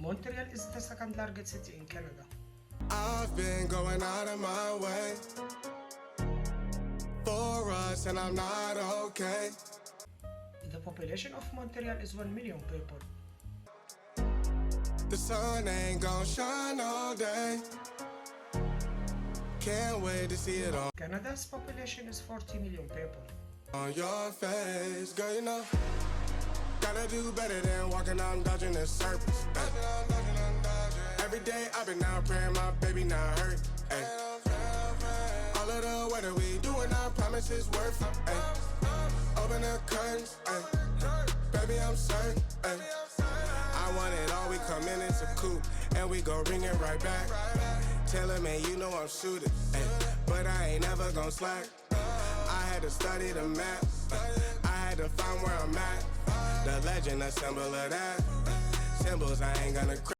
Montreal is the second largest city in Canada. I've been going out of my way for us, and I'm not okay. The population of Montreal is 1 million people. The sun ain't gon' shine all day. Can't wait to see it all Canada's population is 40 million people. on your face. Girl, you know, gotta do better than walking out and dodging the surface. Every day I've been out praying my baby not hurt. Ay. All of the weather we doing, our promises worth it. Ay. Open the curtains, ay. Baby I'm certain. Ay. I want it all, we come in, it's a coupe, and we gon' bring it right back. Tell him, man, you know I'm suited, ay. But I ain't never gon' slack. I had to study the map, I had to find where I'm at. The legend, a symbol of that. Symbols I ain't gonna